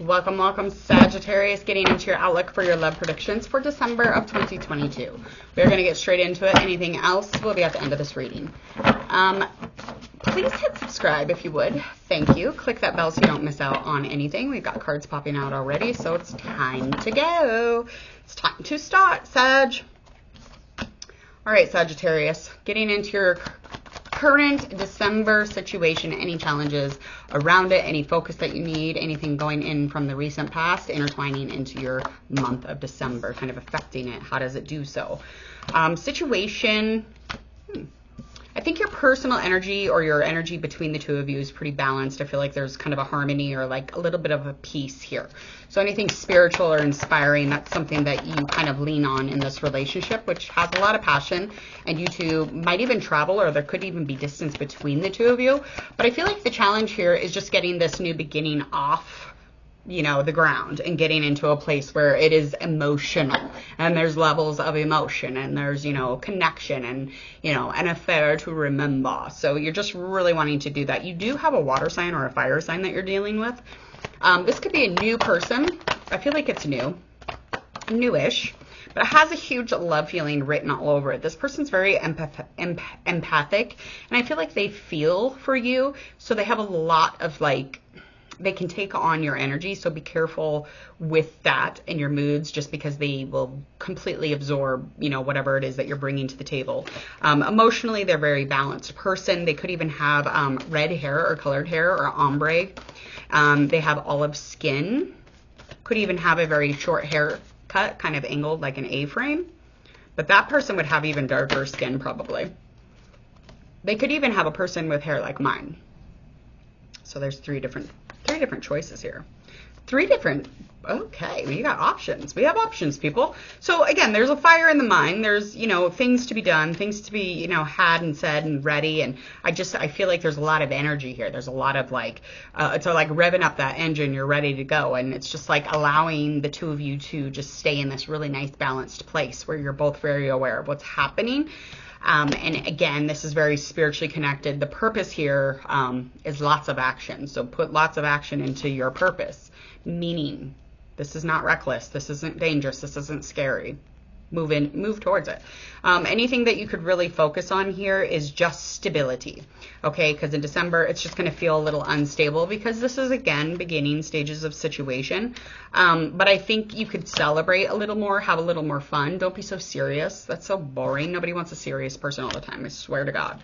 Welcome, welcome, Sagittarius, getting into your outlook for your love predictions for December of 2022. We're going to get straight into it. Anything else will be at the end of this reading. Please hit subscribe if you would. Thank you. Click that bell so you don't miss out on anything. We've got cards popping out already, so it's time to go. It's time to start, Sag. All right, Sagittarius, getting into your current December situation, any challenges around it, any focus that you need, anything going in from the recent past, intertwining into your month of December, kind of affecting it. How does it do so? Situation, I think your personal energy or your energy between the two of you is pretty balanced. I feel like there's kind of a harmony or like a little bit of a peace here. So anything spiritual or inspiring, that's something that you kind of lean on in this relationship, which has a lot of passion, and you two might even travel, or there could even be distance between the two of you. But I feel like the challenge here is just getting this new beginning off, you know, the ground and getting into a place where it is emotional and there's levels of emotion and there's, you know, connection and, you know, an affair to remember. So you're just really wanting to do that. You do have a water sign or a fire sign that you're dealing with. This could be a new person. I feel like it's newish, but it has a huge love feeling written all over it. This person's very empathic, and I feel like they feel for you. So they have a lot of like, they can take on your energy, so be careful with that and your moods, just because they will completely absorb, you know, whatever it is that you're bringing to the table. Emotionally, they're a very balanced person. They could even have red hair or colored hair or ombre. They have olive skin. Could even have a very short haircut, kind of angled like an A-frame. But that person would have even darker skin probably. They could even have a person with hair like mine. So there's three different choices here. Okay, we got options. We have options, people. So again, there's a fire in the mind. There's, you know, things to be done, things to be, you know, had and said and ready. And I feel like there's a lot of energy here. There's a lot of like, it's like revving up that engine. You're ready to go. And it's just like allowing the two of you to just stay in this really nice balanced place where you're both very aware of what's happening. And again, this is very spiritually connected. The purpose here is lots of action. So put lots of action into your purpose, meaning this is not reckless. This isn't dangerous. This isn't scary. Move towards it. Anything that you could really focus on here is just stability. Okay, because in December, it's just going to feel a little unstable because this is, again, beginning stages of situation. But I think you could celebrate a little more, have a little more fun. Don't be so serious. That's so boring. Nobody wants a serious person all the time, I swear to God.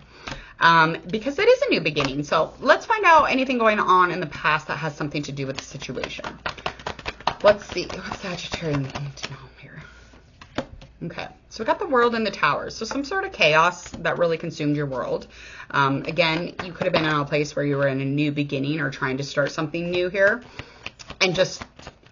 Because it is a new beginning. So let's find out anything going on in the past that has something to do with the situation. Let's see. What's Sagittarius need to know here? Okay, so we got the World and the Towers. So some sort of chaos that really consumed your world. Again, you could have been in a place where you were in a new beginning or trying to start something new here. And just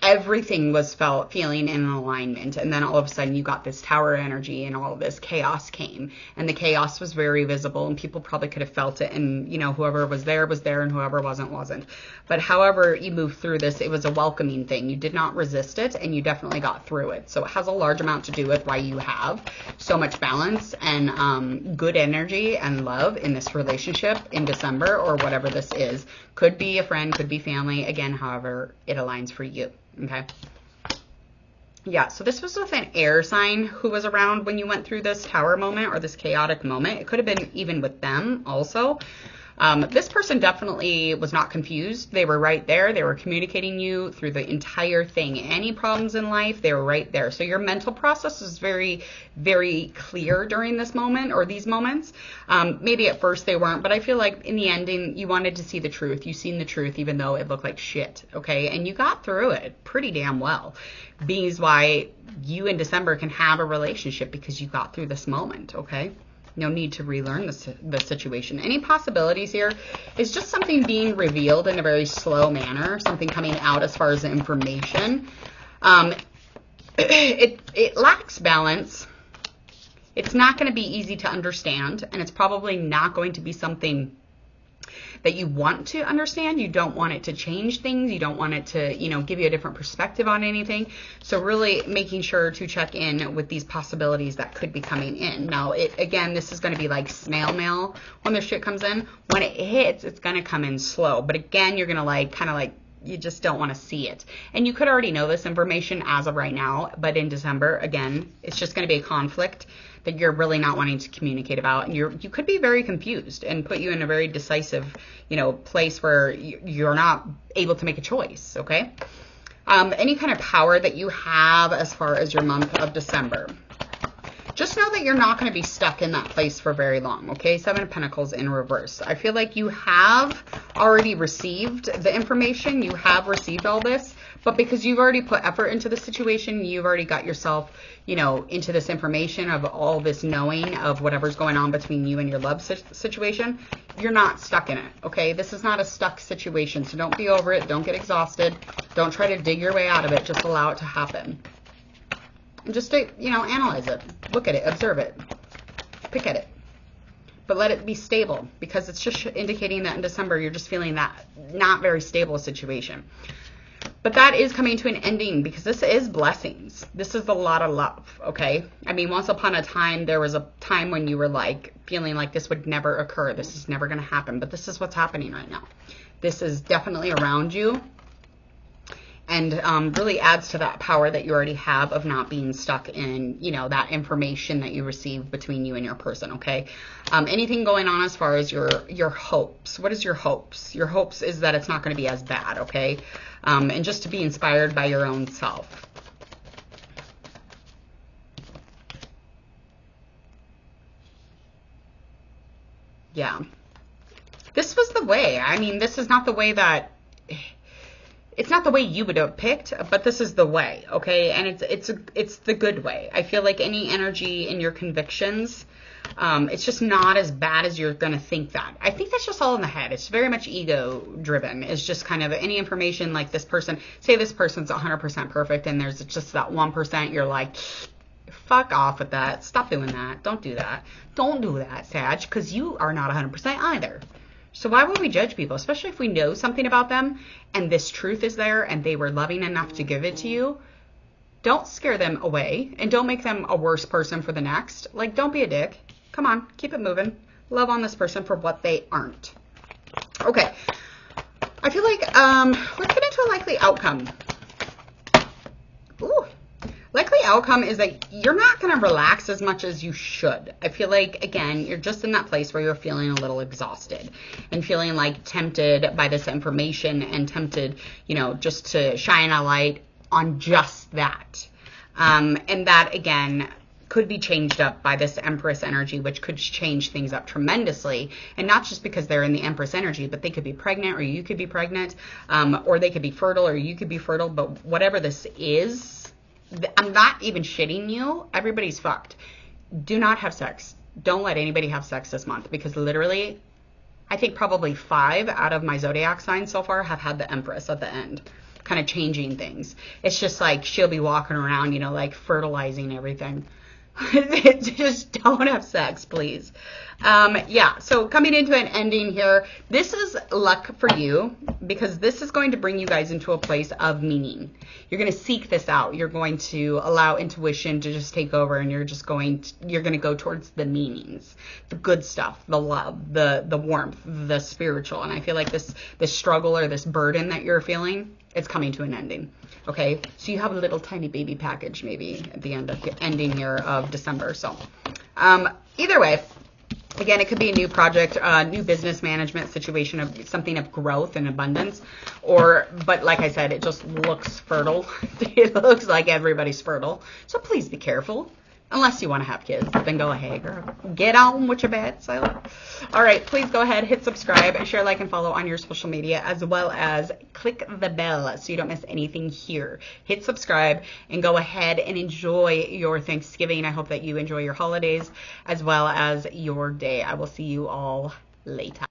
everything was feeling in alignment. And then all of a sudden you got this tower energy and all of this chaos came. And the chaos was very visible and people probably could have felt it. And, you know, whoever was there and whoever wasn't. But however you moved through this, it was a welcoming thing. You did not resist it and you definitely got through it. So it has a large amount to do with why you have so much balance and good energy and love in this relationship in December or whatever this is. Could be a friend, could be family. Again, however it aligns for you. Okay. Yeah, so this was with an air sign who was around when you went through this tower moment or this chaotic moment. It could have been even with them also. This person definitely was not confused. They were right there. They were communicating you through the entire thing. Any problems in life, they were right there. So your mental process is very, very clear during this moment or these moments. Maybe at first they weren't, but I feel like in the ending, you wanted to see the truth. You seen the truth, even though it looked like shit. Okay. And you got through it pretty damn well. Being why you in December can have a relationship because you got through this moment. Okay. No need to relearn the situation. Any possibilities here is just something being revealed in a very slow manner, something coming out as far as the information. It lacks balance. It's not going to be easy to understand, and it's probably not going to be something that you want to understand. You don't want it to change things. You don't want it to, you know, give you a different perspective on anything. So really making sure to check in with these possibilities that could be coming in. Now, again, this is going to be like snail mail when the shit comes in. When it hits, it's going to come in slow. But again, you're going to like kind of like you just don't want to see it. And you could already know this information as of right now, but in December, again, it's just going to be a conflict that you're really not wanting to communicate about. And you could be very confused and put you in a very decisive, place where you're not able to make a choice, okay? Any kind of power that you have as far as your month of December. Just know that you're not going to be stuck in that place for very long, okay? 7 of Pentacles in reverse. I feel like you have already received the information. You have received all this. But because you've already put effort into the situation, you've already got yourself, into this information of all this knowing of whatever's going on between you and your love situation, you're not stuck in it, okay? This is not a stuck situation. So don't be over it. Don't get exhausted. Don't try to dig your way out of it. Just allow it to happen. And just, analyze it. Look at it. Observe it. Pick at it. But let it be stable, because it's just indicating that in December you're just feeling that not very stable situation. But that is coming to an ending, because this is blessings. This is a lot of love, okay? I mean, once upon a time, there was a time when you were like feeling like this would never occur. This is never going to happen. But this is what's happening right now. This is definitely around you. And really adds to that power that you already have of not being stuck in, that information that you receive between you and your person, okay? Anything going on as far as your hopes. What is your hopes? Your hopes is that it's not going to be as bad, okay? And just to be inspired by your own self. Yeah. This was the way. I mean, this is not the way that... It's not the way you would have picked, but this is the way, okay? And it's the good way. I feel like any energy in your convictions, it's just not as bad as you're going to think that. I think that's just all in the head. It's very much ego driven. It's just kind of any information like this person, say this person's 100% perfect and there's just that 1%, you're like, fuck off with that. Stop doing that. Don't do that. Don't do that, Sag, because you are not 100% either. So why would we judge people, especially if we know something about them and this truth is there and they were loving enough to give it to you? Don't scare them away and don't make them a worse person for the next. Like, don't be a dick. Come on, keep it moving. Love on this person for what they aren't. Okay. I feel like, let's get into a likely outcome. Ooh. Likely outcome is that you're not going to relax as much as you should. I feel like, again, you're just in that place where you're feeling a little exhausted and feeling like tempted by this information and tempted, just to shine a light on just that. And that, again, could be changed up by this Empress energy, which could change things up tremendously. And not just because they're in the Empress energy, but they could be pregnant or you could be pregnant, or they could be fertile or you could be fertile. But whatever this is, I'm not even shitting you. Everybody's fucked. Do not have sex. Don't let anybody have sex this month, because literally, I think probably 5 out of my zodiac signs so far have had the Empress at the end, kind of changing things. It's just like she'll be walking around, like fertilizing everything. Just don't have sex, please. Yeah, so coming into an ending here, this is luck for you, because this is going to bring you guys into a place of meaning. You're going to seek this out. You're going to allow intuition to just take over, and you're going to go towards the meanings, the good stuff, the love, the warmth, the spiritual. And I feel like this struggle or this burden that you're feeling, it's coming to an ending. Okay, so you have a little tiny baby package maybe at the ending here of December. So either way, again, it could be a new project, new business management situation, of something of growth and abundance, but like I said, it just looks fertile. It looks like everybody's fertile. So please be careful. Unless you want to have kids, then go ahead, girl. Get on with your bed, Sailor. All right, please go ahead, hit subscribe, and share, like, and follow on your social media, as well as click the bell so you don't miss anything here. Hit subscribe and go ahead and enjoy your Thanksgiving. I hope that you enjoy your holidays as well as your day. I will see you all later.